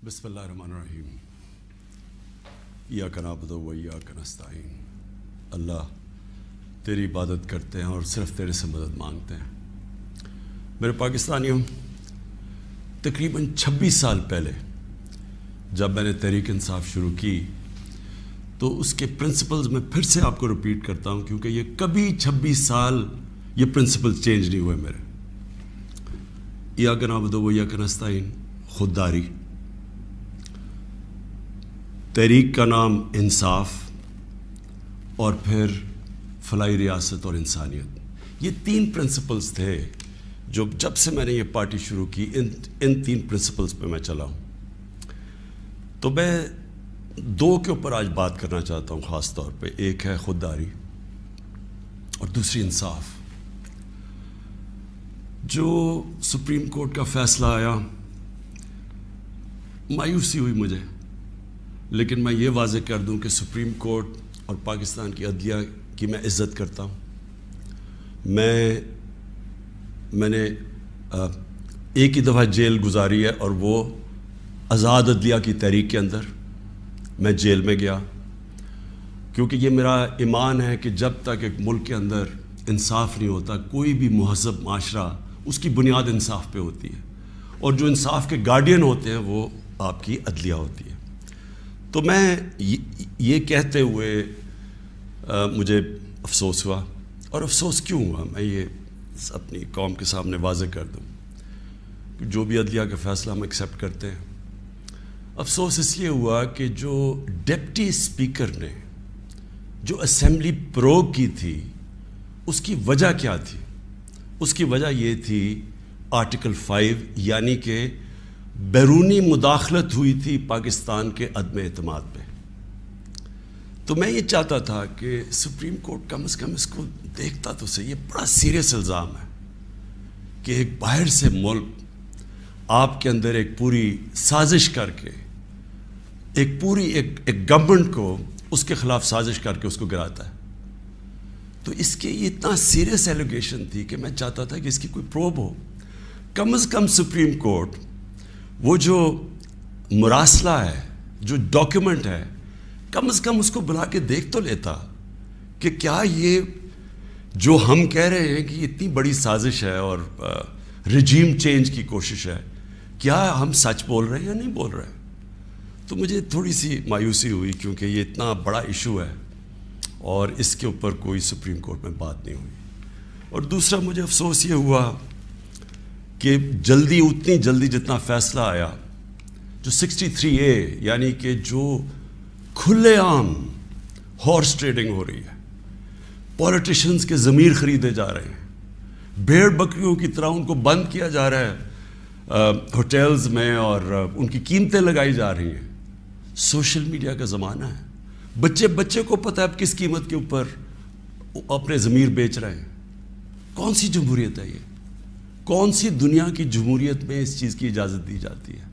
بسم اللہ الرحمن الرحیم ایاک نعبد و ایاک نستعین۔ اللہ تیری عبادت کرتے ہیں اور صرف تیرے سے مدد مانگتے ہیں۔ میرے پاکستانیوں، تقریباً 26 سال پہلے جب میں نے تحریک انصاف شروع کی تو اس کے پرنسپلز میں پھر سے آپ کو ریپیٹ کرتا ہوں، کیونکہ یہ کبھی 26 سال یہ پرنسپل چینج نہیں ہوئے میرے۔ ایاک نعبد و ایاک نستعین، خودداری، تحریک کا نام انصاف، اور پھر فلاحی ریاست اور انسانیت۔ یہ 3 پرنسپلز تھے جو جب سے میں نے یہ پارٹی شروع کی ان 3 پرنسپلز پہ میں چلا ہوں۔ تو میں 2 کے اوپر آج بات کرنا چاہتا ہوں خاص طور پہ۔ ایک ہے خودداری اور دوسری انصاف۔ جو سپریم کورٹ کا فیصلہ آیا، مایوسی ہوئی مجھے، لیکن میں یہ واضح کر دوں کہ سپریم کورٹ اور پاکستان کی عدلیہ کی میں عزت کرتا ہوں۔ میں نے ایک ہی دفعہ جیل گزاری ہے، اور وہ آزاد عدلیہ کی تحریک کے اندر میں جیل میں گیا، کیونکہ یہ میرا ایمان ہے کہ جب تک ایک ملک کے اندر انصاف نہیں ہوتا، کوئی بھی مہذب معاشرہ اس کی بنیاد انصاف پہ ہوتی ہے، اور جو انصاف کے گارڈین ہوتے ہیں وہ آپ کی عدلیہ ہوتی ہے۔ تو میں یہ کہتے ہوئے مجھے افسوس ہوا، اور افسوس کیوں ہوا میں یہ اپنی قوم کے سامنے واضح کر دوں کہ جو بھی عدلیہ کا فیصلہ ہم ایکسیپٹ کرتے ہیں۔ افسوس اس لیے ہوا کہ جو ڈپٹی اسپیکر نے جو اسمبلی پروگ کی تھی، اس کی وجہ کیا تھی؟ اس کی وجہ یہ تھی آرٹیکل 5، یعنی کہ بیرونی مداخلت ہوئی تھی پاکستان کے عدم اعتماد پہ۔ تو میں یہ چاہتا تھا کہ سپریم کورٹ کم از کم اس کو دیکھتا تو صحیح۔ یہ بڑا سیریس الزام ہے کہ ایک باہر سے ملک آپ کے اندر ایک پوری سازش کر کے ایک گورنمنٹ کو اس کے خلاف سازش کر کے اس کو گراتا ہے۔ تو اس کے یہ اتنا سیریس ایلیگیشن تھی کہ میں چاہتا تھا کہ اس کی کوئی پروب ہو۔ کم از کم سپریم کورٹ وہ جو مراسلہ ہے، جو ڈاکیومنٹ ہے، کم از کم اس کو بلا کے دیکھ تو لیتا کہ کیا یہ جو ہم کہہ رہے ہیں کہ یہ اتنی بڑی سازش ہے اور رجیم چینج کی کوشش ہے، کیا ہم سچ بول رہے ہیں یا نہیں بول رہے ہیں۔ تو مجھے تھوڑی سی مایوسی ہوئی، کیونکہ یہ اتنا بڑا ایشو ہے اور اس کے اوپر کوئی سپریم کورٹ میں بات نہیں ہوئی۔ اور دوسرا مجھے افسوس یہ ہوا کہ اتنی جلدی جتنا فیصلہ آیا، جو 63A، یعنی کہ جو کھلے عام ہارس ٹریڈنگ ہو رہی ہے، پولیٹیشنز کے ضمیر خریدے جا رہے ہیں، بھیڑ بکریوں کی طرح ان کو بند کیا جا رہا ہے ہوٹلز میں، اور ان کی قیمتیں لگائی جا رہی ہیں۔ سوشل میڈیا کا زمانہ ہے، بچے کو پتہ ہے اب کس قیمت کے اوپر اپنے ضمیر بیچ رہے ہیں۔ کون سی جمہوریت ہے یہ؟ کون سی دنیا کی جمہوریت میں اس چیز کی اجازت دی جاتی ہے؟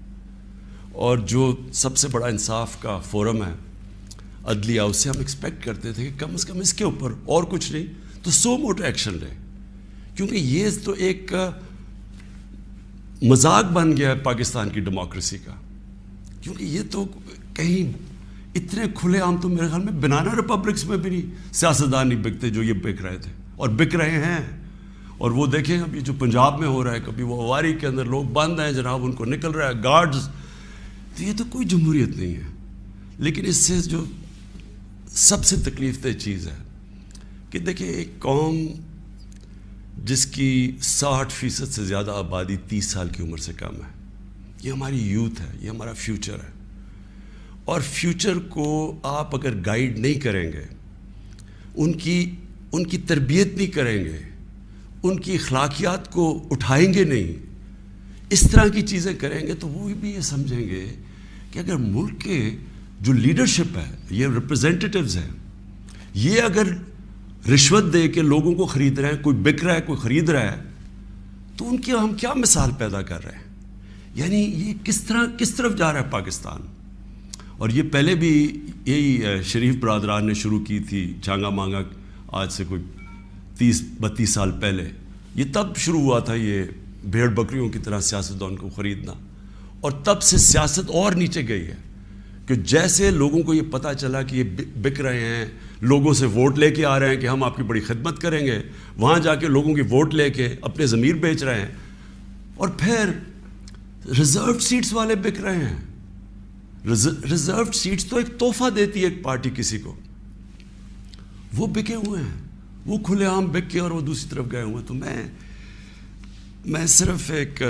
اور جو سب سے بڑا انصاف کا فورم ہے عدلیہ، اس سے ہم ایکسپیکٹ کرتے تھے کہ کم از کم اس کے اوپر اور کچھ نہیں تو سو موٹو ایکشن لے، کیونکہ یہ تو ایک مذاق بن گیا ہے پاکستان کی ڈیموکریسی کا۔ کیونکہ یہ تو کہیں اتنے کھلے عام تو میرے خیال میں بنانا ریپبلکس میں بھی نہیں سیاستدان نہیں بکتے جو یہ بک رہے تھے اور بک رہے ہیں۔ اور وہ دیکھیں ابھی جو پنجاب میں ہو رہا ہے، کبھی وہ اواری کے اندر لوگ بند ہیں جناب، ان کو نکل رہا ہے گارڈز۔ تو یہ تو کوئی جمہوریت نہیں ہے۔ لیکن اس سے جو سب سے تکلیف دہ چیز ہے کہ دیکھیں، ایک قوم جس کی 60% سے زیادہ آبادی 30 سال کی عمر سے کم ہے، یہ ہماری یوتھ ہے، یہ ہمارا فیوچر ہے۔ اور فیوچر کو آپ اگر گائیڈ نہیں کریں گے، ان کی تربیت نہیں کریں گے، ان کی اخلاقیات کو اٹھائیں گے نہیں، اس طرح کی چیزیں کریں گے، تو وہ بھی یہ سمجھیں گے کہ اگر ملک کے جو لیڈرشپ ہے، یہ ریپرزینٹیٹیوز ہیں، یہ اگر رشوت دے کے لوگوں کو خرید رہے ہیں، کوئی بک رہا ہے کوئی خرید رہا ہے، تو ان کی ہم کیا مثال پیدا کر رہے ہیں؟ یعنی یہ کس طرف جا رہا ہے پاکستان؟ اور یہ پہلے بھی یہی شریف برادران نے شروع کی تھی، چانگا مانگا، آج سے کوئی 30-32 سال پہلے۔ یہ تب شروع ہوا تھا، یہ بھیڑ بکریوں کی طرح سیاستدان کو خریدنا، اور تب سے سیاست اور نیچے گئی ہے کہ جیسے لوگوں کو یہ پتہ چلا کہ یہ بک رہے ہیں، لوگوں سے ووٹ لے کے آ رہے ہیں کہ ہم آپ کی بڑی خدمت کریں گے، وہاں جا کے لوگوں کی ووٹ لے کے اپنے ضمیر بیچ رہے ہیں، اور پھر ریزروڈ سیٹس والے بک رہے ہیں. ریزروڈ سیٹس تو ایک تحفہ دیتی ہے ایک پارٹی کسی کو، وہ بکے ہوئے ہیں، وہ کھلے عام بک کے اور وہ دوسری طرف گئے ہوئے ہیں. تو میں صرف ایک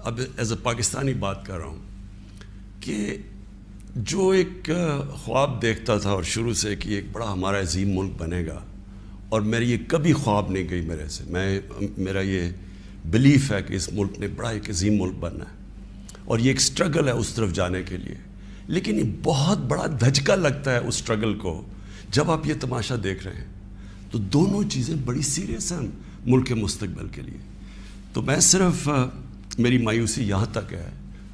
اب ایز اے پاکستانی بات کر رہا ہوں کہ جو ایک خواب دیکھتا تھا اور شروع سے کہ ایک بڑا ہمارا عظیم ملک بنے گا، اور میری یہ کبھی خواب نہیں گئی میرے سے، میرا یہ بلیف ہے کہ اس ملک نے بڑا ایک عظیم ملک بننا ہے، اور یہ ایک سٹرگل ہے اس طرف جانے کے لیے. لیکن یہ بہت بڑا دھچکا لگتا ہے اس سٹرگل کو جب آپ یہ تماشا دیکھ رہے ہیں. تو دونوں چیزیں بڑی سیریس ہیں ملک کے مستقبل کے لیے. تو میں صرف میری مایوسی یہاں تک ہے،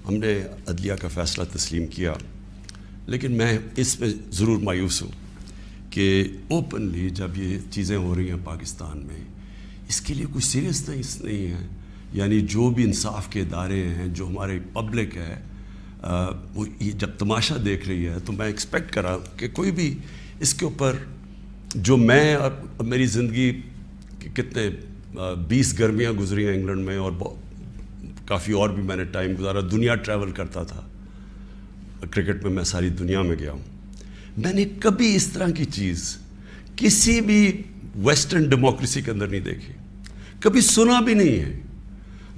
ہم نے عدلیہ کا فیصلہ تسلیم کیا، لیکن میں اس میں ضرور مایوس ہوں کہ اوپنلی جب یہ چیزیں ہو رہی ہیں پاکستان میں، اس کے لیے کوئی سیریسنس نہیں ہے. یعنی جو بھی انصاف کے ادارے ہیں، جو ہمارے پبلک ہے، وہ یہ جب تماشا دیکھ رہی ہے، تو میں ایکسپیکٹ کرا کہ کوئی بھی اس کے اوپر، جو میں میری زندگی کتنے 20 گرمیاں گزری ہیں انگلینڈ میں، اور کافی اور بھی میں نے ٹائم گزارا، دنیا ٹریول کرتا تھا، کرکٹ میں میں ساری دنیا میں گیا ہوں. میں نے کبھی اس طرح کی چیز کسی بھی ویسٹرن ڈیموکریسی کے اندر نہیں دیکھی، کبھی سنا بھی نہیں ہے.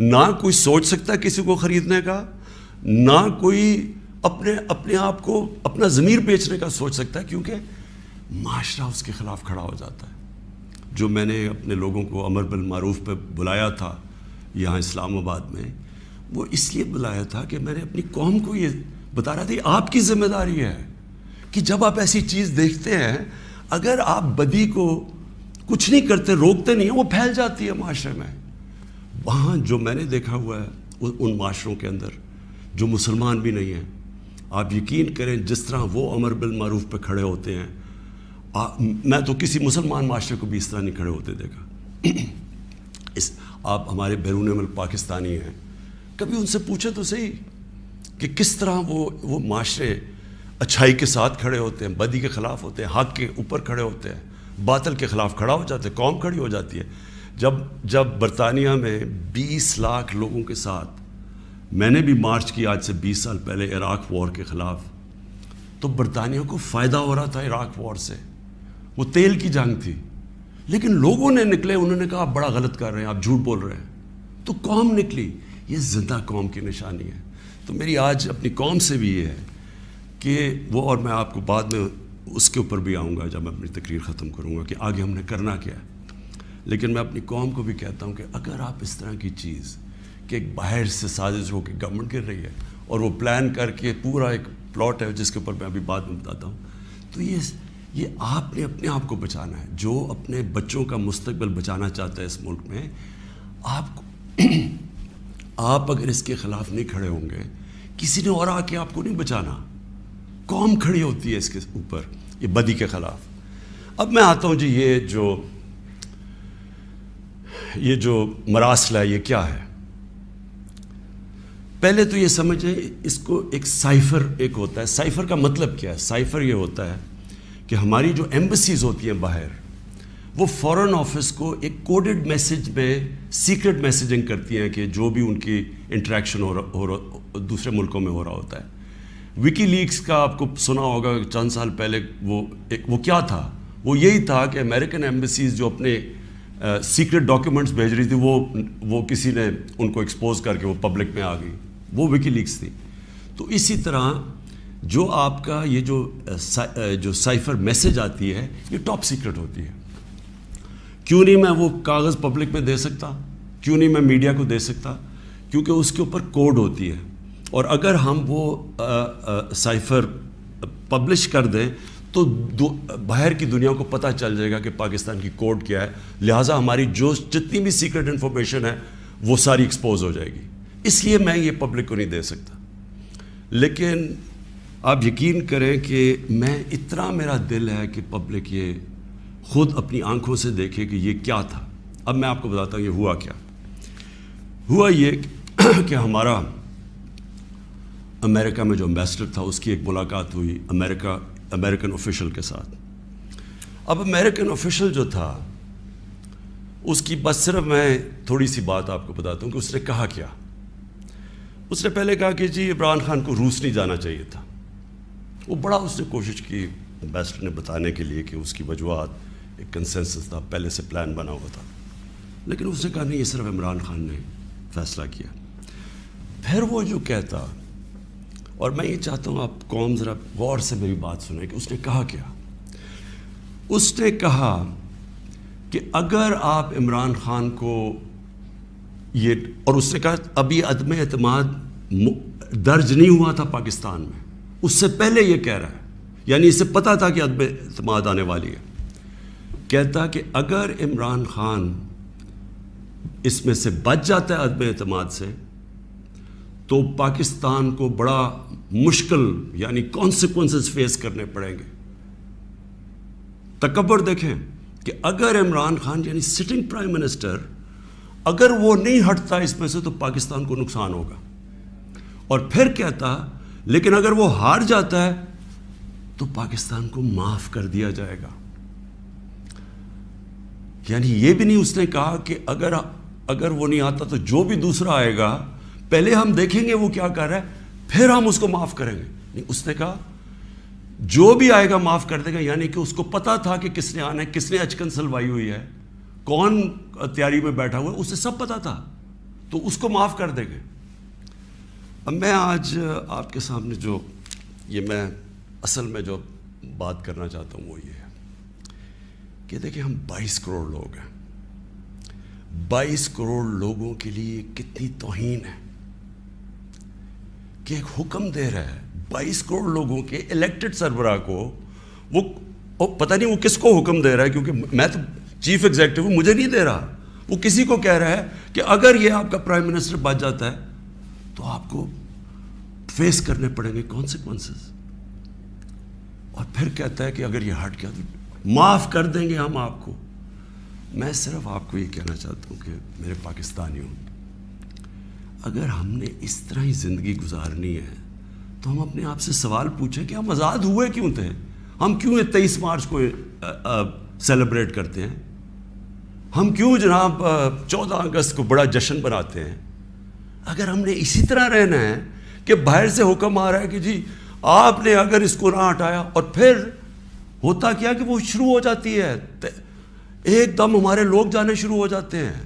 نہ کوئی سوچ سکتا ہے کسی کو خریدنے کا، نہ کوئی اپنے آپ کو اپنا ضمیر بیچنے کا سوچ سکتا ہے، کیونکہ معاشرہ اس کے خلاف کھڑا ہو جاتا ہے. جو میں نے اپنے لوگوں کو امر بالمعروف پہ بلایا تھا یہاں اسلام آباد میں، وہ اس لیے بلایا تھا کہ میں نے اپنی قوم کو یہ بتا رہا تھا، آپ کی ذمہ داری ہے کہ جب آپ ایسی چیز دیکھتے ہیں، اگر آپ بدی کو کچھ نہیں کرتے، روکتے نہیں ہیں، وہ پھیل جاتی ہے معاشرے میں. وہاں جو میں نے دیکھا ہوا ہے ان معاشروں کے اندر جو مسلمان بھی نہیں ہیں، آپ یقین کریں جس طرح وہ امر بالمعروف پہ کھڑے ہوتے ہیں، میں تو کسی مسلمان معاشرے کو بھی اس طرح نہیں کھڑے ہوتے دیکھا. آپ ہمارے بیرون ملک پاکستانی ہیں، کبھی ان سے پوچھیں تو صحیح کہ کس طرح وہ معاشرے اچھائی کے ساتھ کھڑے ہوتے ہیں، بدی کے خلاف ہوتے ہیں، حق کے اوپر کھڑے ہوتے ہیں، باطل کے خلاف کھڑا ہو جاتے ہیں، قوم کھڑی ہو جاتی ہے. جب برطانیہ میں 20 لاکھ لوگوں کے ساتھ میں نے بھی مارچ کی آج سے 20 سال پہلے عراق وار کے خلاف، تو برطانیہ کو فائدہ ہو رہا تھا عراق وار سے، وہ تیل کی جنگ تھی، لیکن لوگوں نے نکلے، انہوں نے کہا آپ بڑا غلط کر رہے ہیں، آپ جھوٹ بول رہے ہیں. تو قوم نکلی. یہ زندہ قوم کی نشانی ہے. تو میری آج اپنی قوم سے بھی یہ ہے کہ وہ، اور میں آپ کو بعد میں اس کے اوپر بھی آؤں گا جب میں اپنی تقریر ختم کروں گا کہ آگے ہم نے کرنا کیا ہے. لیکن میں اپنی قوم کو بھی کہتا ہوں کہ اگر آپ اس طرح کی چیز کہ ایک باہر سے سازش ہو کے گورنمنٹ گر رہی ہے اور وہ پلان کر کے پورا ایک پلاٹ ہے جس کے اوپر میں ابھی بعد میں بتاتا ہوں، تو یہ آپ نے اپنے آپ کو بچانا ہے. جو اپنے بچوں کا مستقبل بچانا چاہتا ہے اس ملک میں، آپ اگر اس کے خلاف نہیں کھڑے ہوں گے، کسی نے اور آ کے آپ کو نہیں بچانا. قوم کھڑی ہوتی ہے اس کے اوپر، یہ بدی کے خلاف. اب میں آتا ہوں جی، یہ جو مراسل ہے یہ کیا ہے. پہلے تو یہ سمجھیں اس کو ایک سائفر ایک ہوتا ہے. سائفر کا مطلب کیا ہے؟ سائفر یہ ہوتا ہے کہ ہماری جو ایمبیسیز ہوتی ہیں باہر، وہ فورن آفس کو ایک کوڈڈ میسج میں سیکرٹ میسیجنگ کرتی ہیں کہ جو بھی ان کی انٹریکشن دوسرے ملکوں میں ہو رہا ہوتا ہے. وکی لیکس کا آپ کو سنا ہوگا چند سال پہلے، وہ کیا تھا؟ وہ یہی تھا کہ امریکن ایمبیسیز جو اپنے سیکرٹ ڈاکیومنٹس بھیج رہی تھی، وہ کسی نے ان کو ایکسپوز کر کے وہ پبلک میں آ گئی، وہ وکی لیکس تھی. تو اسی طرح جو آپ کا یہ جو سائفر میسج آتی ہے، یہ ٹاپ سیکرٹ ہوتی ہے. کیوں نہیں میں وہ کاغذ پبلک میں دے سکتا؟ کیوں نہیں میں میڈیا کو دے سکتا؟ کیونکہ اس کے اوپر کوڈ ہوتی ہے، اور اگر ہم وہ سائفر پبلش کر دیں تو باہر کی دنیا کو پتہ چل جائے گا کہ پاکستان کی کوڈ کیا ہے. لہٰذا ہماری جتنی بھی سیکرٹ انفارمیشن ہے وہ ساری ایکسپوز ہو جائے گی. اس لیے میں یہ پبلک کو نہیں دے سکتا. لیکن آپ یقین کریں کہ میں اتنا میرا دل ہے کہ پبلک یہ خود اپنی آنکھوں سے دیکھے کہ یہ کیا تھا. اب میں آپ کو بتاتا ہوں یہ ہوا کیا. ہوا یہ کہ امریکہ میں جو امبیسڈر تھا اس کی ایک ملاقات ہوئی امریکن آفیشل کے ساتھ. اب امریکن آفیشل جو تھا اس کی بس صرف میں تھوڑی سی بات آپ کو بتاتا ہوں کہ اس نے کہا کیا. اس نے پہلے کہا کہ جی عمران خان کو روس نہیں جانا چاہیے تھا. وہ بڑا اس نے کوشش کی امبیسڈر نے بتانے کے لیے کہ اس کی وجوہات, ایک کنسنسس تھا, پہلے سے پلان بنا ہوا تھا, لیکن اس نے کہا نہیں, یہ صرف عمران خان نے فیصلہ کیا. پھر وہ جو کہتا, اور میں یہ چاہتا ہوں آپ قوم ذرا غور سے میری بات سنیں کہ اس نے کہا کیا. اس نے کہا کہ اگر آپ عمران خان کو یہ, اور اس نے کہا ابھی عدم اعتماد درج نہیں ہوا تھا پاکستان میں, اس سے پہلے یہ کہہ رہا ہے, یعنی اسے پتہ تھا کہ عدم اعتماد آنے والی ہے. کہتا کہ اگر عمران خان اس میں سے بچ جاتا ہے عدم اعتماد سے, تو پاکستان کو بڑا مشکل یعنی کانسیکوینسز فیس کرنے پڑیں گے. تکبر دیکھیں کہ اگر عمران خان یعنی سٹنگ پرائم منسٹر اگر وہ نہیں ہٹتا اس میں سے تو پاکستان کو نقصان ہوگا. اور پھر کہتا لیکن اگر وہ ہار جاتا ہے تو پاکستان کو معاف کر دیا جائے گا. یعنی یہ بھی نہیں اس نے کہا کہ اگر وہ نہیں آتا تو جو بھی دوسرا آئے گا پہلے ہم دیکھیں گے وہ کیا کر رہا ہے, پھر ہم اس کو معاف کریں گے. نہیں, اس نے کہا جو بھی آئے گا معاف کر دے گا. یعنی کہ اس کو پتا تھا کہ کس نے آنا ہے, کس نے اچکن سلوائی ہوئی ہے, کون تیاری میں بیٹھا ہوا ہے, اسے سب پتا تھا, تو اس کو معاف کر دیں گے. اب میں آج آپ کے سامنے جو میں اصل میں جو بات کرنا چاہتا ہوں وہ یہ ہے کہ دیکھیں ہم 22 کروڑ لوگ ہیں. 22 کروڑ لوگوں کے لیے کتنی توہین ہے کہ ایک حکم دے رہا ہے 22 کروڑ لوگوں کے الیکٹڈ سربراہ کو. وہ پتہ نہیں وہ کس کو حکم دے رہا ہے, کیونکہ میں تو چیف ایگزیکٹو ہوں, مجھے نہیں دے رہا. وہ کسی کو کہہ رہا ہے کہ اگر یہ آپ کا پرائم منسٹر بچ جاتا ہے تو آپ کو فیس کرنے پڑیں گے کانسیکوینسز. اور پھر کہتا ہے کہ اگر یہ ہٹ گیا تو معاف کر دیں گے ہم آپ کو. میں صرف آپ کو یہ کہنا چاہتا ہوں کہ میرے پاکستانیوں, اگر ہم نے اس طرح ہی زندگی گزارنی ہے تو ہم اپنے آپ سے سوال پوچھیں کہ ہم آزاد ہوئے کیوں تھے. ہم کیوں 23 مارچ کو سیلیبریٹ کرتے ہیں, ہم کیوں جناب 14 اگست کو بڑا جشن بناتے ہیں. اگر ہم نے اسی طرح رہنا ہے کہ باہر سے حکم آ رہا ہے کہ جی آپ نے اگر اس کو نہ ہٹایا, اور پھر ہوتا کیا کہ وہ شروع ہو جاتی ہے, ایک دم ہمارے لوگ جانے شروع ہو جاتے ہیں.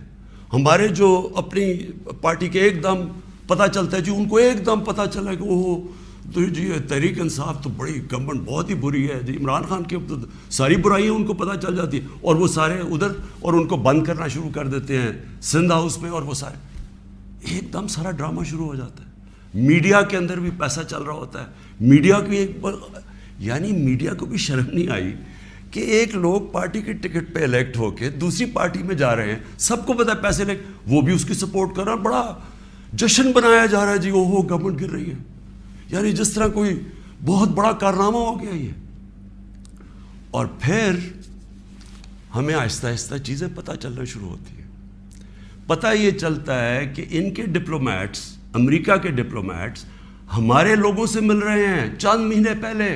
ہمارے جو اپنی پارٹی کے ایک دم پتہ چلتا ہے جی, ان کو ایک دم پتہ چلا کہ وہ تو جی تحریک انصاف تو بڑی گورنمنٹ بہت ہی بری ہے جی, عمران خان کی تو ساری برائیاں ان کو پتہ چل جاتی ہیں, اور وہ سارے ادھر اور ان کو بند کرنا شروع کر دیتے ہیں سندھ ہاؤس میں, اور وہ سارے ایک دم سارا ڈرامہ شروع ہو جاتا ہے. میڈیا کے اندر بھی پیسہ چل رہا ہوتا ہے. میڈیا کی یعنی میڈیا کو بھی شرم نہیں آئی کہ ایک لوگ پارٹی کے ٹکٹ پہ الیکٹ ہو کے دوسری پارٹی میں جا رہے ہیں, سب کو پتہ ہے پیسے لے, وہ بھی اس کی سپورٹ کر رہا ہے, بڑا جشن بنایا جا رہا ہے جی, وہ گورنمنٹ گر رہی ہے, یعنی جس طرح کوئی بہت بڑا کارنامہ ہو گیا یہ. اور پھر ہمیں آہستہ آہستہ چیزیں پتہ چلنا شروع ہوتی ہیں. پتہ یہ چلتا ہے کہ ان کے ڈپلومیٹس, امریکہ کے ڈپلومیٹس ہمارے لوگوں سے مل رہے ہیں. چند مہینے پہلے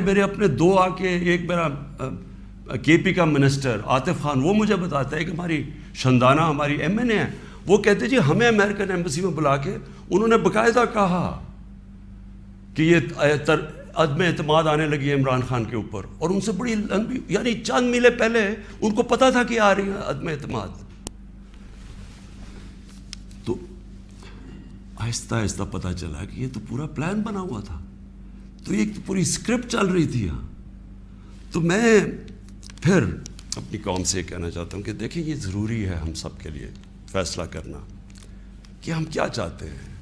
میرے اپنے 2 آ کے, ایک میرا کے پی کا منسٹر عاطف خان, وہ مجھے بتاتا ہے کہ ہماری شندانہ ہماری ایم این اے ہے, وہ کہتے جی ہمیں امریکن ایمبیسی میں بلا کے انہوں نے باقاعدہ کہا کہ یہ عدم اعتماد آنے لگی ہے عمران خان کے اوپر, اور ان سے بڑی لمبی یعنی چند مہینے پہلے ان کو پتہ تھا کہ آ رہی ہے عدم اعتماد. تو آہستہ آہستہ پتہ چلا کہ یہ تو پورا پلان بنا ہوا تھا, تو یہ پوری اسکرپٹ چل رہی تھی یہاں. تو میں پھر اپنی قوم سے یہ کہنا چاہتا ہوں کہ دیکھیں یہ ضروری ہے ہم سب کے لیے فیصلہ کرنا کہ ہم کیا چاہتے ہیں.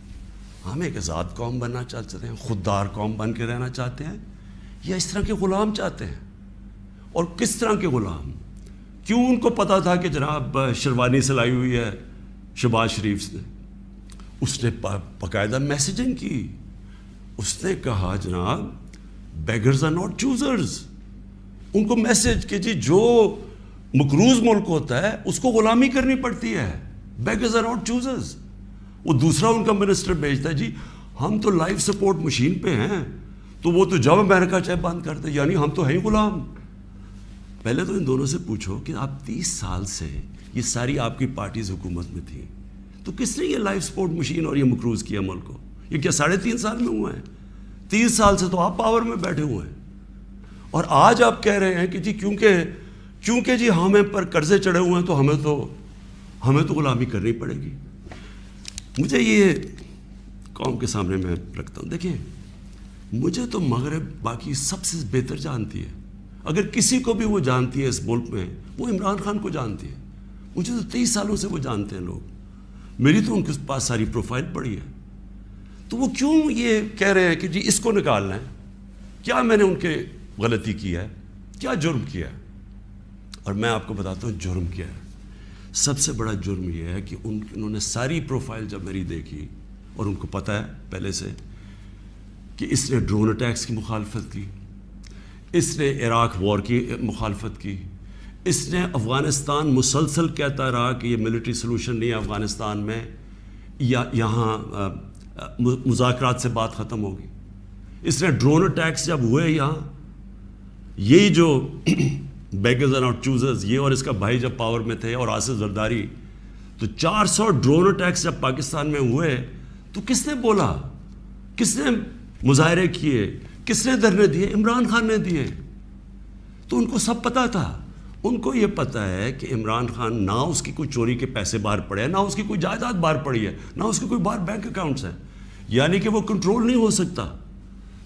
ہم ایک آزاد قوم بننا چاہتے ہیں, خوددار قوم بن کے رہنا چاہتے ہیں, یا اس طرح کے غلام چاہتے ہیں. اور کس طرح کے غلام, کیوں ان کو پتہ تھا کہ جناب شیروانی سلائی ہوئی ہے شہباز شریف نے, اس نے باقاعدہ میسیجنگ کی. اس نے کہا جناب بیگرز آر ناٹ چوزرز, ان کو میسیج کہ جی جو مقروض ملک ہوتا ہے اس کو غلامی کرنی پڑتی ہے, بیگرز آر ناٹ چوزرز. وہ دوسرا ان کا منسٹر بھیجتا ہے جی ہم تو لائف سپورٹ مشین پہ ہیں، تو وہ تو جب امریکہ چاہے بند کر دے، یعنی ہم تو ہیں غلام۔ پہلے تو ان دونوں سے پوچھو کہ آپ 30 سال سے یہ ساری آپ کی پارٹیز حکومت میں تھیں، تو کس نے یہ لائف سپورٹ مشین اور یہ مقروض کیا ملک کو؟ یہ کیا 3.5 سال میں ہوا ہے؟ 30 سال سے تو آپ پاور میں بیٹھے ہوئے ہیں، اور آج آپ کہہ رہے ہیں کہ جی کیونکہ جی ہمیں پر قرضے چڑھے ہوئے ہیں تو ہمیں تو غلامی کرنی پڑے گی۔ مجھے یہ قوم کے سامنے میں رکھتا ہوں، دیکھیں مجھے تو مغرب باقی سب سے بہتر جانتی ہے، اگر کسی کو بھی وہ جانتی ہے اس ملک میں وہ عمران خان کو جانتی ہے۔ مجھے تو 23 سالوں سے وہ جانتے ہیں لوگ، میری تو ان کے پاس ساری پروفائل پڑی ہے، تو وہ کیوں یہ کہہ رہے ہیں کہ جی اس کو نکالنا ہے؟ کیا میں نے ان کے غلطی کی ہے؟ کیا جرم کیا ہے؟ اور میں آپ کو بتاتا ہوں جرم کیا ہے۔ سب سے بڑا جرم یہ ہے کہ انہوں نے ساری پروفائل جب میری دیکھی، اور ان کو پتہ ہے پہلے سے کہ اس نے ڈرون اٹیکس کی مخالفت کی، اس نے عراق وار کی مخالفت کی، اس نے افغانستان مسلسل کہتا رہا کہ یہ ملٹری سلوشن نہیں ہے افغانستان میں، یا یہاں مذاکرات سے بات ختم ہوگی۔ اس نے ڈرون اٹیکس جب ہوئے یہاں، یہی جو بیگرز اینڈ چوزرز، یہ اور اس کا بھائی جب پاور میں تھے اور آصف زرداری، تو 400 ڈرون اٹیکس جب پاکستان میں ہوئے تو کس نے بولا؟ کس نے مظاہرے کیے؟ کس نے دھرنے دیے؟ عمران خان نے دیے۔ تو ان کو سب پتہ تھا، ان کو یہ پتہ ہے کہ عمران خان نہ اس کی کوئی چوری کے پیسے باہر پڑے ہیں، نہ اس کی کوئی جائیداد باہر پڑی ہے، نہ اس کے کوئی باہر بینک اکاؤنٹس ہیں، یعنی کہ وہ کنٹرول نہیں ہو سکتا۔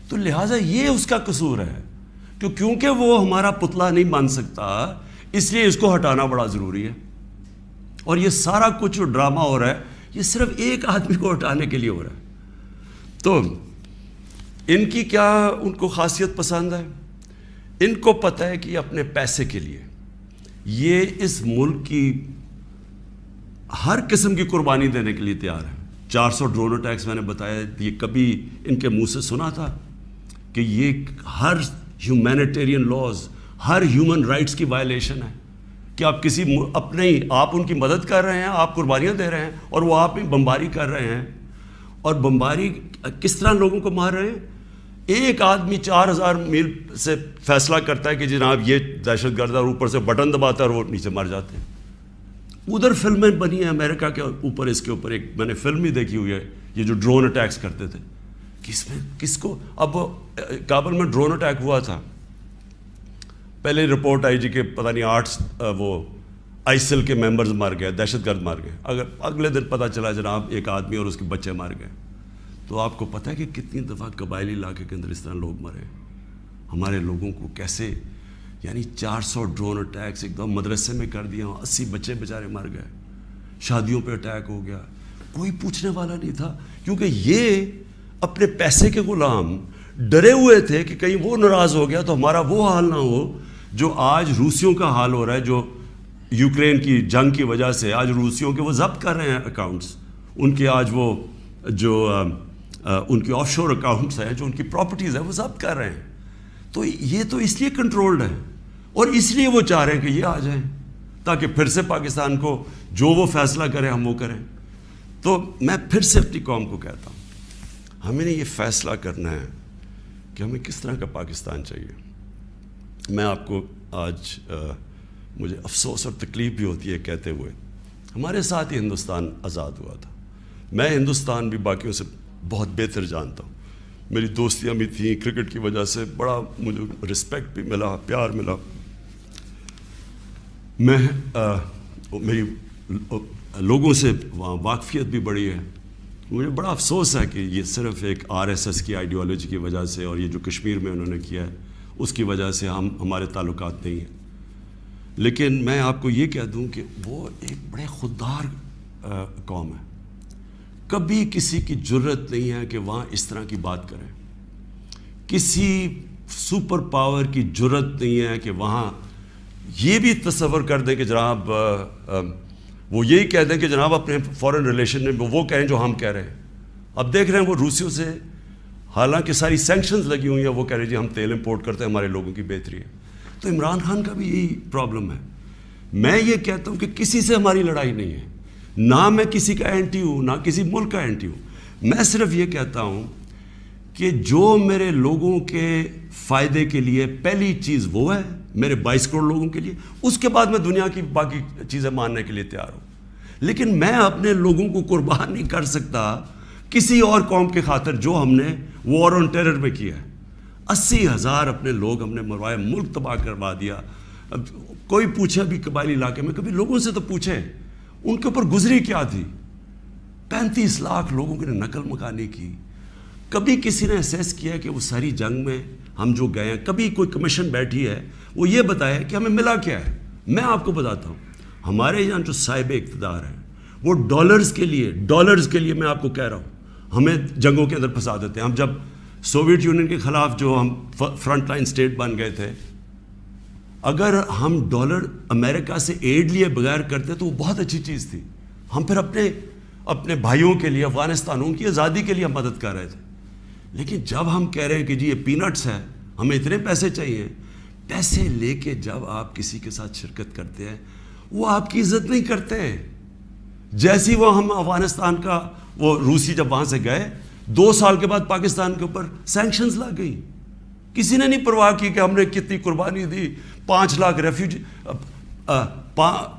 تو لہٰذا یہ اس کا قصور ہے کہ کیونکہ وہ ہمارا پتلا نہیں بن سکتا، اس لیے اس کو ہٹانا بڑا ضروری ہے۔ اور یہ سارا کچھ جو ڈرامہ ہو رہا ہے یہ صرف ایک آدمی کو ہٹانے کے لیے ہو رہا ہے۔ تو ان کی کیا ان کو خاصیت پسند ہے؟ ان کو پتہ ہے کہ یہ اپنے پیسے کے لیے یہ اس ملک کی ہر قسم کی قربانی دینے کے لیے تیار ہے۔ 400 ڈرون اٹیکس میں نے بتایا، یہ کبھی ان کے منہ سے سنا تھا کہ یہ ہر ہیومینیٹیرین لاز، ہر ہیومن رائٹس کی وائلیشن ہے کہ آپ آپ ان کی مدد کر رہے ہیں، آپ قربانیاں دے رہے ہیں، اور وہ آپ بمباری کر رہے ہیں۔ اور بمباری کس طرح لوگوں کو مار رہے ہیں؟ ایک آدمی 4000 میل سے فیصلہ کرتا ہے کہ جناب یہ دہشت گرد، اور اوپر سے بٹن دباتا ہے اور وہ نیچے مر جاتے ہیں۔ ادھر فلمیں بنی ہیں امریکہ کے اوپر، اس کے اوپر ایک میں نے فلم بھی دیکھی ہوئی ہے، یہ جو ڈرون اٹیکس کرتے تھے، کس کو اب کابل میں ڈرون اٹیک ہوا تھا، پہلے رپورٹ آئی جی کہ پتہ نہیں 8 وہ آئیسل کے ممبرز مر گئے، دہشت گرد مر گئے، اگلے دن پتہ چلا جناب ایک آدمی اور اس کے بچے مر گئے۔ تو آپ کو پتہ ہے کہ کتنی دفعہ قبائلی علاقے کے اندر اس طرح لوگ مرے، ہمارے لوگوں کو کیسے، یعنی 400 ڈرون اٹیکس ایک دم مدرسے میں کر دیا، 80 بچے بیچارے مر گئے، شادیوں پہ اٹیک ہو گیا، کوئی پوچھنے والا نہیں تھا، کیونکہ یہ اپنے پیسے کے غلام ڈرے ہوئے تھے کہ کہیں وہ ناراض ہو گیا تو ہمارا وہ حال نہ ہو جو آج روسیوں کا حال ہو رہا ہے، جو یوکرین کی جنگ کی وجہ سے آج روسیوں کے وہ ضبط کر رہے ہیں اکاؤنٹس، ان کے آج وہ جو ان کی آف شور اکاؤنٹس ہیں، جو ان کی پراپرٹیز ہیں، وہ ضبط کر رہے ہیں۔ تو یہ تو اس لیے کنٹرولڈ ہے، اور اس لیے وہ چاہ رہے ہیں کہ یہ آ جائیں تاکہ پھر سے پاکستان کو جو وہ فیصلہ کریں ہم وہ کریں۔ تو میں پھر سے اپنی قوم کو کہتا ہوں، ہمیں نے یہ فیصلہ کرنا ہے کہ ہمیں کس طرح کا پاکستان چاہیے۔ میں آپ کو آج مجھے افسوس اور تکلیف بھی ہوتی ہے کہتے ہوئے، ہمارے ساتھ ہی ہندوستان آزاد ہوا تھا، میں ہندوستان بھی باقیوں سے بہت بہتر جانتا ہوں، میری دوستیاں بھی تھیں، کرکٹ کی وجہ سے بڑا مجھے رسپیکٹ بھی ملا، پیار ملا، میری لوگوں سے وہاں واقفیت بھی بڑی ہے۔ مجھے بڑا افسوس ہے کہ یہ صرف ایک RSS کی آئیڈیالوجی کی وجہ سے اور یہ جو کشمیر میں انہوں نے کیا ہے اس کی وجہ سے ہمارے تعلقات نہیں ہیں، لیکن میں آپ کو یہ کہہ دوں کہ وہ ایک بڑے خوددار قوم ہے، کبھی کسی کی جرت نہیں ہے کہ وہاں اس طرح کی بات کریں، کسی سپر پاور کی جرت نہیں ہے کہ وہاں یہ بھی تصور کر دیں کہ جناب وہ یہی کہہ دیں کہ جناب اپنے فورن ریلیشن میں وہ کہیں جو ہم کہہ رہے ہیں۔ اب دیکھ رہے ہیں وہ روسیوں سے حالانکہ ساری سینکشنز لگی ہوئی ہیں، وہ کہہ رہے ہیں جی ہم تیل امپورٹ کرتے ہیں، ہمارے لوگوں کی بہتری ہے۔ تو عمران خان کا بھی یہی پرابلم ہے۔ میں یہ کہتا ہوں کہ کسی سے ہماری لڑائی نہیں ہے، نہ میں کسی کا اینٹی ہوں، نہ کسی ملک کا اینٹی ہوں، میں صرف یہ کہتا ہوں کہ جو میرے لوگوں کے فائدے کے لیے پہلی چیز وہ ہے میرے 22 کروڑ لوگوں کے لیے، اس کے بعد میں دنیا کی باقی چیزیں ماننے کے لیے تیار ہوں، لیکن میں اپنے لوگوں کو قربان نہیں کر سکتا کسی اور قوم کے خاطر جو ہم نے وار آن ٹیرر میں کیا ہے۔ 80,000 اپنے لوگ ہم نے مروائے، ملک تباہ کروا دیا۔ اب کوئی پوچھے بھی قبائلی علاقے میں، کبھی لوگوں سے تو پوچھیں ان کے اوپر گزری کیا تھی۔ 35 لاکھ لوگوں کی نقل مکانی کی۔ کبھی کسی نے اسیس کیا کہ وہ ساری جنگ میں ہم جو گئے ہیں، کبھی کوئی کمیشن بیٹھی ہے وہ یہ بتائے کہ ہمیں ملا کیا ہے؟ میں آپ کو بتاتا ہوں، ہمارے یہاں جو صاحب اقتدار ہیں وہ ڈالرز کے لیے میں آپ کو کہہ رہا ہوں ہمیں جنگوں کے اندر پھنسا دیتے ہیں۔ ہم جب سوویت یونین کے خلاف جو ہم فرنٹ لائن سٹیٹ بن گئے تھے، اگر ہم ڈالر امریکہ سے ایڈ لیے بغیر کرتے تو وہ بہت اچھی چیز تھی۔ ہم پھر اپنے بھائیوں کے لیے، افغانستانوں کی آزادی کے لیے ہم مدد کر رہے تھے۔ لیکن جب ہم کہہ رہے ہیں کہ جی یہ پینٹس ہے، ہمیں اتنے پیسے چاہیے، پیسے لے کے جب آپ کسی کے ساتھ شرکت کرتے ہیں وہ آپ کی عزت نہیں کرتے۔ جیسی وہ ہم افغانستان کا وہ روسی جب وہاں سے گئے 2 سال کے بعد پاکستان کے اوپر سینکشنز لگ گئی، کسی نے نہیں پرواہ کی کہ ہم نے کتنی قربانی دی۔ 5 لاکھ ریفیوجی،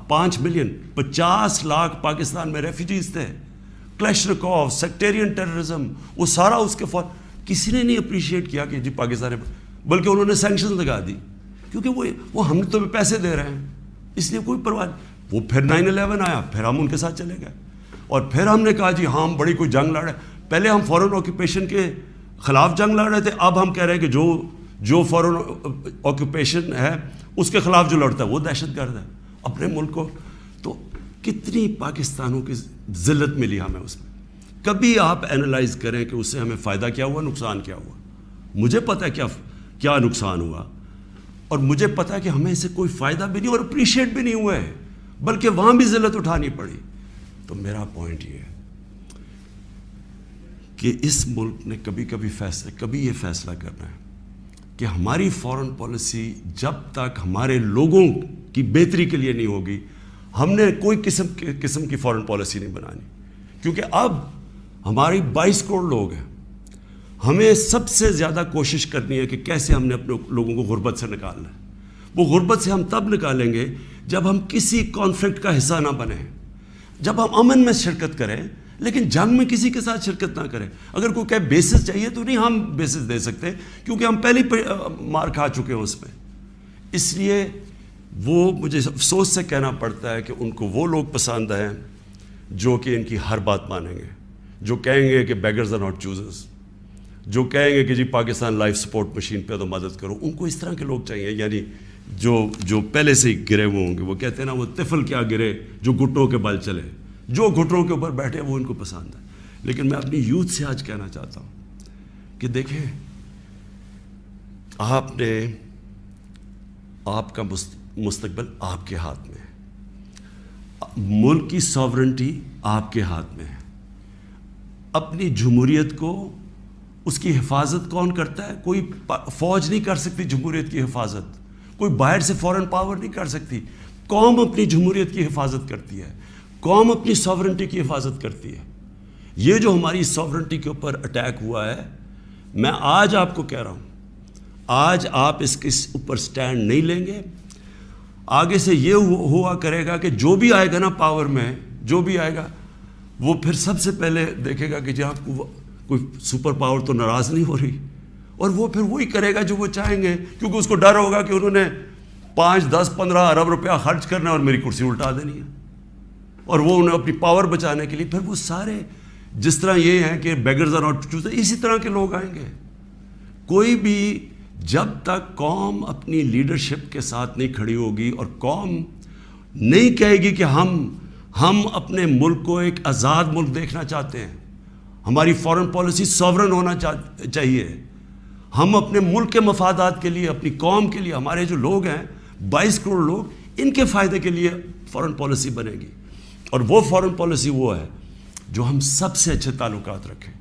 5 ملین 50 لاکھ پاکستان میں ریفیوجیز تھے۔ کلیشنکوف، سیکٹیرین ٹیررزم، وہ سارا اس کے فور کسی نے نہیں اپریشیٹ کیا کہ جی پاکستان، بلکہ انہوں نے سینکشنز لگا دی کیونکہ وہ ہم تو پیسے دے رہے ہیں، اس لیے کوئی پرواہ نہیں۔ وہ پھر 9/11 آیا، پھر ہم ان کے ساتھ چلے گئے اور پھر ہم نے کہا جی ہاں ہم بڑی کوئی جنگ لڑ رہے ہیں۔ پہلے ہم فورن آکوپیشن کے خلاف جنگ لڑ رہے تھے، اب ہم کہہ رہے ہیں کہ جو فورن آکوپیشن ہے اس کے خلاف جو لڑتا ہے وہ دہشت گرد ہے اپنے ملک کو۔ تو کتنی پاکستانوں کی ذلت ملی ہمیں اس میں۔ کبھی آپ اینالائز کریں کہ اس سے ہمیں فائدہ کیا ہوا، نقصان کیا ہوا۔ مجھے پتہ ہے کیا نقصان ہوا، اور مجھے پتہ ہے کہ ہمیں اس سے کوئی فائدہ بھی نہیں اور اپریشیٹ بھی نہیں ہوا ہے، بلکہ وہاں بھی ذلت اٹھانی پڑی۔ تو میرا پوائنٹ یہ ہے کہ اس ملک نے کبھی یہ فیصلہ کرنا ہے کہ ہماری فورن پالیسی جب تک ہمارے لوگوں کی بہتری کے لیے نہیں ہوگی، ہم نے کوئی قسم کی فورن پالیسی نہیں بنانی، کیونکہ اب ہماری 22 کروڑ لوگ ہیں۔ ہمیں سب سے زیادہ کوشش کرنی ہے کہ کیسے ہم نے اپنے لوگوں کو غربت سے نکالنا ہے۔ وہ غربت سے ہم تب نکالیں گے جب ہم کسی کانفلکٹ کا حصہ نہ بنیں، جب ہم امن میں شرکت کریں لیکن جنگ میں کسی کے ساتھ شرکت نہ کریں۔ اگر کوئی کہے بیسس چاہیے تو نہیں، ہم بیسس دے سکتے کیونکہ ہم پہلے مار کھا چکے ہیں اس میں۔ اس لیے وہ مجھے افسوس سے کہنا پڑتا ہے کہ ان کو وہ لوگ پسند ہیں جو کہ ان کی ہر بات مانیں گے، جو کہیں گے کہ بیگرز آر ناٹ چوزرز، جو کہیں گے کہ جی پاکستان لائف سپورٹ مشین پہ تو مدد کرو۔ ان کو اس طرح کے لوگ چاہیے، یعنی جو پہلے سے ہی گرے ہوئے ہوں گے۔ وہ کہتے ہیں نا وہ طفل کیا گرے جو گھٹنوں کے بل چلے، جو گھٹنوں کے اوپر بیٹھے وہ ان کو پسند ہے۔ لیکن میں اپنی یوتھ سے آج کہنا چاہتا ہوں کہ دیکھیں، آپ کا مستقبل آپ کے ہاتھ میں ہے، ملک کی ساورنٹی آپ کے ہاتھ میں ہے۔ اپنی جمہوریت کو، اس کی حفاظت کون کرتا ہے؟ کوئی فوج نہیں کر سکتی جمہوریت کی حفاظت، کوئی باہر سے فورن پاور نہیں کر سکتی۔ قوم اپنی جمہوریت کی حفاظت کرتی ہے، قوم اپنی ساورنٹی کی حفاظت کرتی ہے۔ یہ جو ہماری ساورنٹی کے اوپر اٹیک ہوا ہے، میں آج آپ کو کہہ رہا ہوں، آج آپ اس کے اوپر سٹینڈ نہیں لیں گے، آگے سے یہ ہوا کرے گا کہ جو بھی آئے گا نا پاور میں، جو بھی آئے گا وہ پھر سب سے پہلے دیکھے گا کہ جی آپ کو کوئی سپر پاور تو ناراض نہیں ہو رہی، اور وہ پھر وہی کرے گا جو وہ چاہیں گے، کیونکہ اس کو ڈر ہوگا کہ انہوں نے 5, 10, 15 ارب روپیہ خرچ کرنا ہے اور میری کرسی الٹا دینی ہے، اور وہ انہیں اپنی پاور بچانے کے لیے پھر وہ سارے جس طرح یہ ہیں کہ بیگرز آر ناٹ چوزرز، اسی طرح کے لوگ آئیں گے۔ کوئی بھی جب تک قوم اپنی لیڈرشپ کے ساتھ نہیں کھڑی ہوگی اور قوم نہیں کہے گی کہ ہم اپنے ملک کو ایک آزاد ملک دیکھنا چاہتے ہیں، ہماری فورن پالیسی ساورن ہونا چاہیے، ہم اپنے ملک کے مفادات کے لیے، اپنی قوم کے لیے، ہمارے جو لوگ ہیں 22 کروڑ لوگ، ان کے فائدے کے لیے فورن پالیسی بنے گی۔ اور وہ فورن پالیسی وہ ہے جو ہم سب سے اچھے تعلقات رکھیں۔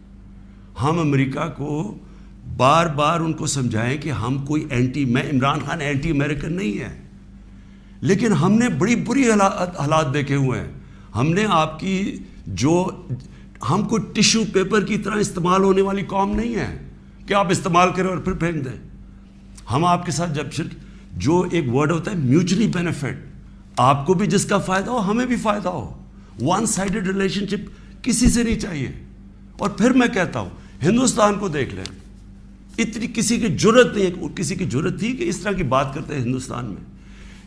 ہم امریکہ کو بار بار ان کو سمجھائیں کہ ہم کوئی میں عمران خان اینٹی امریکن نہیں ہے، لیکن ہم نے بڑی بری حالات دیکھے ہوئے ہیں۔ ہم نے آپ کی جو ہم کوئی ٹیشو پیپر کی طرح استعمال ہونے والی قوم نہیں ہے کہ آپ استعمال کریں اور پھر پھینک دیں. ہم آپ کے ساتھ جب جو ایک ورڈ ہوتا ہے میوچلی بینیفٹ, آپ کو بھی جس کا فائدہ ہو ہمیں بھی فائدہ ہو. ون سائیڈڈ ریلیشن شپ کسی سے نہیں چاہیے. اور پھر میں کہتا ہوں ہندوستان کو دیکھ لیں, اتنی کسی کی جرت نہیں ہے, کسی کی جرت تھی کہ اس طرح کی بات کرتے ہیں ہندوستان میں.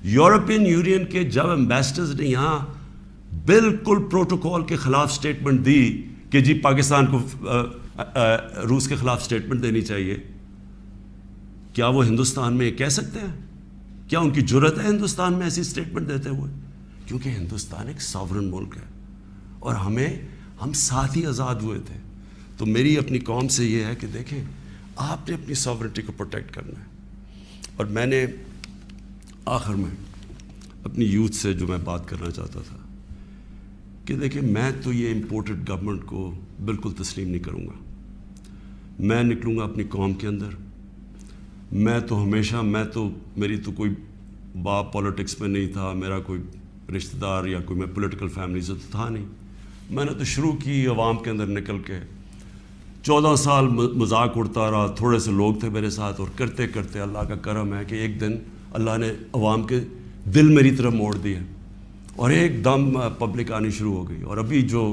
یورپین یونین کے جب ایمبیسڈرز نے یہاں بالکل پروٹوکول کے خلاف سٹیٹمنٹ دی کہ جی پاکستان کو روس کے خلاف سٹیٹمنٹ دینی چاہیے, کیا وہ ہندوستان میں کہہ سکتے ہیں؟ کیا ان کی جرت ہے ہندوستان میں ایسی سٹیٹمنٹ دیتے ہوئے؟ کیونکہ ہندوستان ایک ساورن ملک ہے اور ہم ساتھ ہی آزاد ہوئے تھے. تو میری اپنی قوم سے یہ ہے کہ دیکھیں آپ نے اپنی ساورنٹی کو پروٹیکٹ کرنا ہے. اور میں نے آخر میں اپنی یوتھ سے جو میں بات کرنا چاہتا تھا کہ دیکھیں میں تو یہ امپورٹڈ گورنمنٹ کو بالکل تسلیم نہیں کروں گا. میں نکلوں گا اپنی قوم کے اندر. میں تو میری تو کوئی باپ پولیٹکس میں نہیں تھا, میرا کوئی رشتہ دار یا کوئی میں پولیٹیکل فیملی سے تو تھا نہیں. میں نے تو شروع کی عوام کے اندر نکل کے 14 سال مذاق اڑتا رہا. تھوڑے سے لوگ تھے میرے ساتھ اور کرتے کرتے اللہ کا کرم ہے کہ ایک دن اللہ نے عوام کے دل میری طرف موڑ دیے اور ایک دم پبلک آنی شروع ہو گئی. اور ابھی جو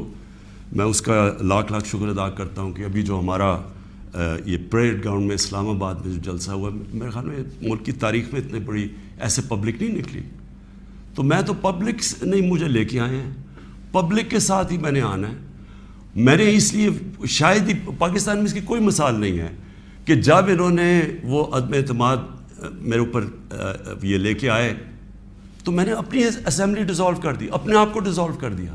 میں اس کا لاکھ لاکھ شکر ادا کرتا ہوں کہ ابھی جو ہمارا یہ پریڈ گراؤنڈ میں اسلام آباد میں جو جلسہ ہوا, میرے خیال میں ملک کی تاریخ میں اتنی بڑی ایسے پبلک نہیں نکلی. تو میں تو پبلک نہیں مجھے لے کے آئے ہیں, پبلک کے ساتھ ہی میں نے آنا ہے. میں نے اس لیے شاید ہی پاکستان میں اس کی کوئی مثال نہیں ہے کہ جب انہوں نے وہ عدم اعتماد میرے اوپر یہ لے کے آئے تو میں نے اپنی اسمبلی ڈیزالو کر دی, اپنے آپ کو ڈیزالو کر دیا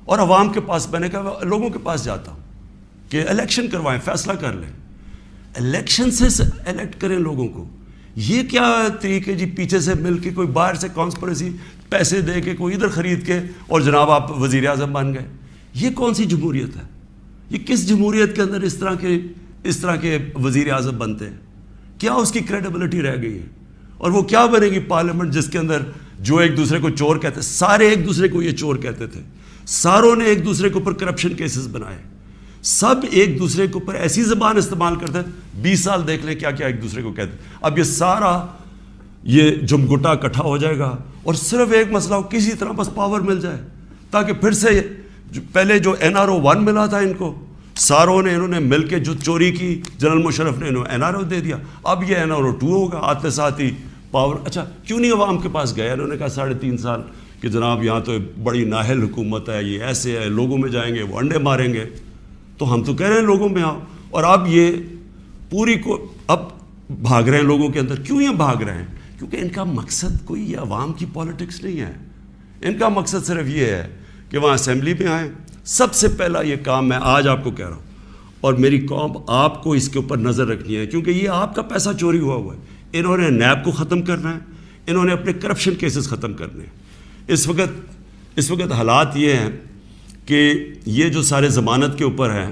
اور عوام کے پاس میں نے کہا لوگوں کے پاس جاتا ہوں کہ الیکشن کروائیں, فیصلہ کر لیں, الیکشن سے الیکٹ کریں لوگوں کو. یہ کیا طریقے جی پیچھے سے مل کے کوئی باہر سے کانسپریسی پیسے دے کے کوئی ادھر خرید کے اور جناب آپ وزیر اعظم بن گئے. یہ کون سی جمہوریت ہے؟ یہ کس جمہوریت کے اندر اس طرح کے وزیر اعظم بنتے ہیں؟ کیا اس کی کریڈیبلٹی رہ گئی ہے؟ اور وہ کیا بنے گی پارلیمنٹ جس کے اندر جو ایک دوسرے کو چور کہتے, سارے ایک دوسرے کو یہ چور کہتے تھے, ساروں نے ایک دوسرے کے اوپر کرپشن کیسز بنائے, سب ایک دوسرے کے اوپر ایسی زبان استعمال کرتے ہیں. 20 سال دیکھ لیں کیا کیا ایک دوسرے کو کہتے ہیں. اب یہ سارا یہ جمگٹا اکٹھا ہو جائے گا اور صرف ایک مسئلہ ہو, کسی طرح بس پاور مل جائے تاکہ پھر سے پہلے جو NRO 1 ملا تھا ان کو ساروں نے انہوں نے مل کے جو چوری کی, جنرل مشرف نے انہوں NRO دے دیا, اب یہ NRO 2 ہوگا. آتے ساتھ ہی پاور, اچھا کیوں نہیں عوام کے پاس گئے؟ انہوں نے کہا 3.5 سال کہ جناب یہاں تو بڑی نااہل حکومت ہے, یہ ایسے ہے, لوگوں میں جائیں گے وہ انڈے ماریں گے. تو ہم تو کہہ رہے ہیں لوگوں میں آؤ, اور اب یہ پوری کو اب بھاگ رہے ہیں لوگوں کے اندر. کیوں یہ بھاگ رہے ہیں؟ کیونکہ ان کا مقصد کوئی یہ عوام کی پالیٹکس نہیں ہے. ان کا مقصد صرف یہ ہے کہ وہاں اسمبلی میں آئیں. سب سے پہلا یہ کام میں آج آپ کو کہہ رہا ہوں اور میری قوم آپ کو اس کے اوپر نظر رکھنی ہے کیونکہ یہ آپ کا پیسہ چوری ہوا ہے. انہوں نے نیب کو ختم کرنا ہے, انہوں نے اپنے کرپشن کیسز ختم کرنے ہیں. اس وقت حالات یہ ہیں کہ یہ جو سارے ضمانت کے اوپر ہیں,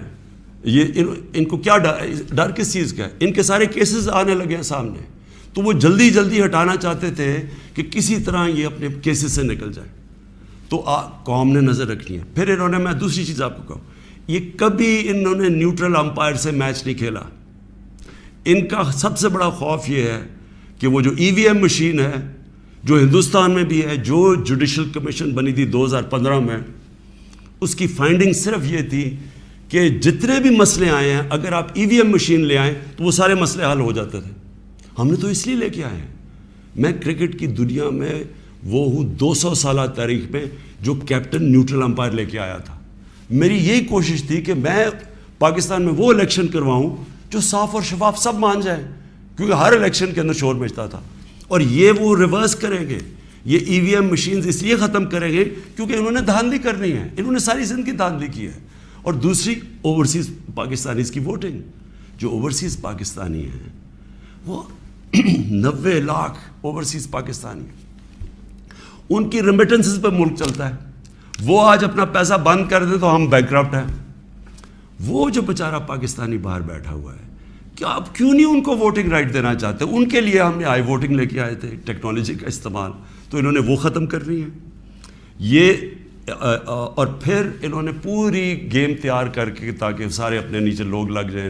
یہ ان کو کیا ڈر کس چیز کا ہے؟ ان کے سارے کیسز آنے لگے ہیں سامنے, تو وہ جلدی جلدی ہٹانا چاہتے تھے کہ کسی طرح یہ اپنے کیسز سے نکل جائے. تو قوم نے نظر رکھنی ہے. پھر انہوں نے, میں دوسری چیز آپ کو کہوں, یہ کبھی انہوں نے نیوٹرل امپائر سے میچ نہیں کھیلا. ان کا سب سے بڑا خوف یہ ہے کہ وہ جو EVM مشین ہے جو ہندوستان میں بھی ہے, جو جوڈیشل کمیشن بنی تھی 2015 میں, اس کی فائنڈنگ صرف یہ تھی کہ جتنے بھی مسئلے آئے ہیں اگر آپ EVM مشین لے آئیں تو وہ سارے مسئلے حل ہو جاتے تھے. ہم نے تو اس لیے لے کے آئے ہیں. میں کرکٹ کی دنیا میں وہ ہوں 200 سالہ تاریخ میں جو کیپٹن نیوٹرل امپائر لے کے آیا تھا. میری یہی کوشش تھی کہ میں پاکستان میں وہ الیکشن کرواؤں جو صاف اور شفاف سب مان جائیں, کیونکہ ہر الیکشن کے اندر شور مچتا تھا. اور یہ وہ ریورس کریں گے, یہ EVM مشینز اس لیے ختم کریں گے کیونکہ انہوں نے دھاندلی کرنی ہے. انہوں نے ساری زندگی دھاندلی کی ہے. اور دوسری اوورسیز پاکستانیز کی ووٹنگ, جو اوورسیز پاکستانی ہیں وہ 90 لاکھ اوورسیز پاکستانی, ان کی ریمیٹنسز پہ ملک چلتا ہے. وہ آج اپنا پیسہ بند کر دے تو ہم بینکرپٹ ہیں. وہ جو بیچارہ پاکستانی باہر بیٹھا ہوا ہے, کیا آپ کیوں نہیں ان کو ووٹنگ رائٹ دینا چاہتے؟ ان کے لیے ہم نے آئی ووٹنگ لے کے آئے تھے, ٹیکنالوجی کا استعمال, تو انہوں نے وہ ختم کرنی ہے. یہ اور پھر انہوں نے پوری گیم تیار کر کے تاکہ سارے اپنے نیچے لوگ لگ جائیں،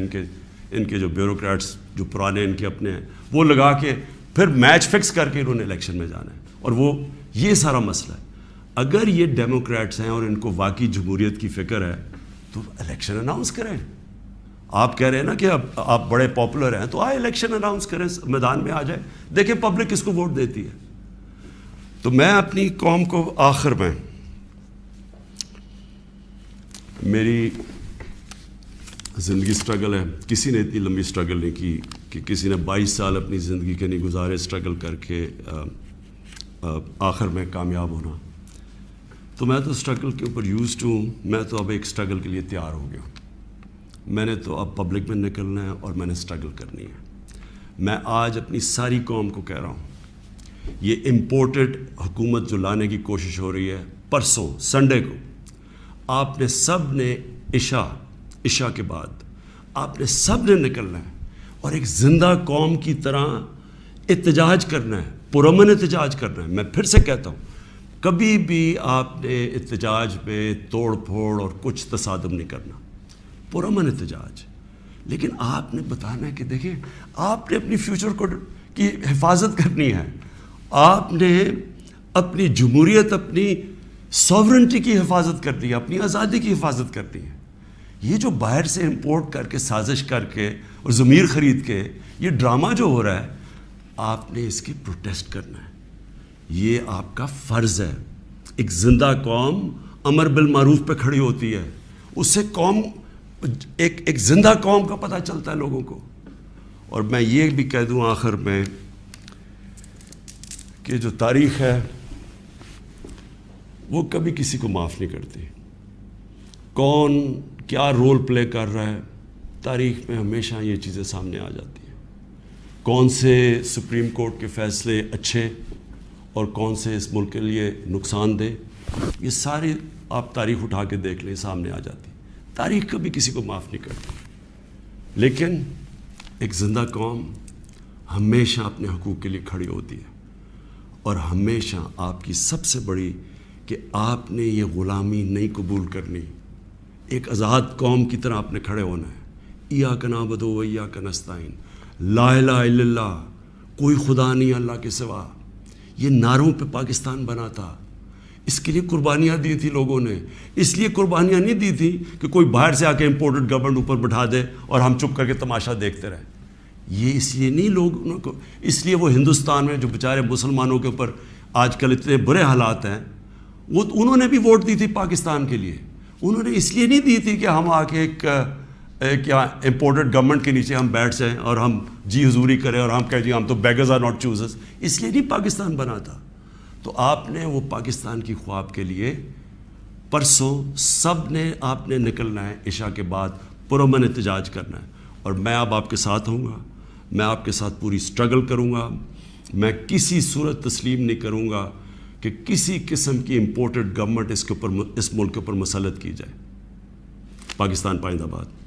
ان کے جو بیوروکریٹس جو پرانے ان کے اپنے ہیں وہ لگا کے پھر میچ فکس کر کے انہوں نے الیکشن میں جانا ہے. اور وہ یہ سارا مسئلہ ہے. اگر یہ ڈیموکریٹس ہیں اور ان کو واقعی جمہوریت کی فکر ہے تو الیکشن اناؤنس کریں. آپ کہہ رہے ہیں نا کہ اب آپ بڑے پاپولر ہیں تو آئے الیکشن اناؤنس کریں، میدان میں آ جائے، دیکھیں پبلک کس کو ووٹ دیتی ہے. تو میں اپنی قوم کو آخر میں، میری زندگی سٹرگل ہے، کسی نے اتنی لمبی سٹرگل نہیں کی کہ کسی نے 22 سال اپنی زندگی کے نہیں گزارے سٹرگل کر کے آخر میں کامیاب ہونا. تو میں تو سٹرگل کے اوپر یوزڈ ہوں. میں تو اب ایک سٹرگل کے لیے تیار ہو گیا ہوں. میں نے تو اب پبلک میں نکلنا ہے اور میں نے سٹرگل کرنی ہے. میں آج اپنی ساری قوم کو کہہ رہا ہوں، یہ امپورٹڈ حکومت جو لانے کی کوشش ہو رہی ہے، پرسوں سنڈے کو آپ نے سب نے عشاء کے بعد آپ نے سب نے نکلنا ہے اور ایک زندہ قوم کی طرح احتجاج کرنا ہے، پرامن احتجاج کرنا ہے. میں پھر سے کہتا ہوں، کبھی بھی آپ نے احتجاج میں توڑ پھوڑ اور کچھ تصادم نہیں کرنا، پرامن احتجاج. لیکن آپ نے بتانا ہے کہ دیکھیں آپ نے اپنی فیوچر کو کی حفاظت کرنی ہے، آپ نے اپنی جمہوریت، اپنی ساورنٹی کی حفاظت کرنی ہے، اپنی آزادی کی حفاظت کرنی ہے. یہ جو باہر سے امپورٹ کر کے سازش کر کے اور ضمیر خرید کے یہ ڈرامہ جو ہو رہا ہے، آپ نے اس کی پروٹیسٹ کرنا ہے. یہ آپ کا فرض ہے. ایک زندہ قوم امر بالمعروف پہ کھڑی ہوتی ہے، اس سے قوم ایک زندہ قوم کا پتہ چلتا ہے لوگوں کو. اور میں یہ بھی کہہ دوں آخر میں کہ جو تاریخ ہے وہ کبھی کسی کو معاف نہیں کرتی. کون کیا رول پلے کر رہا ہے، تاریخ میں ہمیشہ یہ چیزیں سامنے آ جاتی ہیں. کون سے سپریم کورٹ کے فیصلے اچھے اور کون سے اس ملک کے لیے نقصان دہ، یہ ساری آپ تاریخ اٹھا کے دیکھ لیں، سامنے آ جاتی. تاریخ کبھی کسی کو معاف نہیں کرتی. لیکن ایک زندہ قوم ہمیشہ اپنے حقوق کے لیے کھڑی ہوتی ہے. اور ہمیشہ آپ کی سب سے بڑی کہ آپ نے یہ غلامی نہیں قبول کرنی. ایک آزاد قوم کی طرح آپ نے کھڑے ہونا ہے. ایاک نعبد و ایاک نستعین، لا الہ الا اللہ، کوئی خدا نہیں اللہ کے سوا. یہ نعروں پہ پاکستان بنا تھا. اس کے لیے قربانیاں دی تھی لوگوں نے. اس لیے قربانیاں نہیں دی تھی کہ کوئی باہر سے آ کے امپورٹڈ گورنمنٹ اوپر بٹھا دے اور ہم چپ کر کے تماشا دیکھتے رہیں. یہ اس لیے نہیں لوگوں کو، اس لیے وہ ہندوستان میں جو بیچارے مسلمانوں کے اوپر آج کل اتنے برے حالات ہیں، وہ انہوں نے بھی ووٹ دی تھی پاکستان کے لیے. انہوں نے اس لیے نہیں دی تھی کہ ہم آ کے ایک کیا امپورٹڈ گورنمنٹ کے نیچے ہم بیٹھ جائیں اور ہم جی حضوری کریں اور ہم کہیں جی ہم تو بیگرز آر ناٹ چوزرز. اس لیے نہیں پاکستان بنا تھا. تو آپ نے وہ پاکستان کی خواب کے لیے پرسوں سب نے آپ نے نکلنا ہے، عشاء کے بعد پرامن احتجاج کرنا ہے. اور میں اب آپ کے ساتھ ہوں گا، میں آپ کے ساتھ پوری سٹرگل کروں گا. میں کسی صورت تسلیم نہیں کروں گا کہ کسی قسم کی امپورٹڈ گورنمنٹ اس ملک کے اوپر مسلط کی جائے. پاکستان پائندہ باد.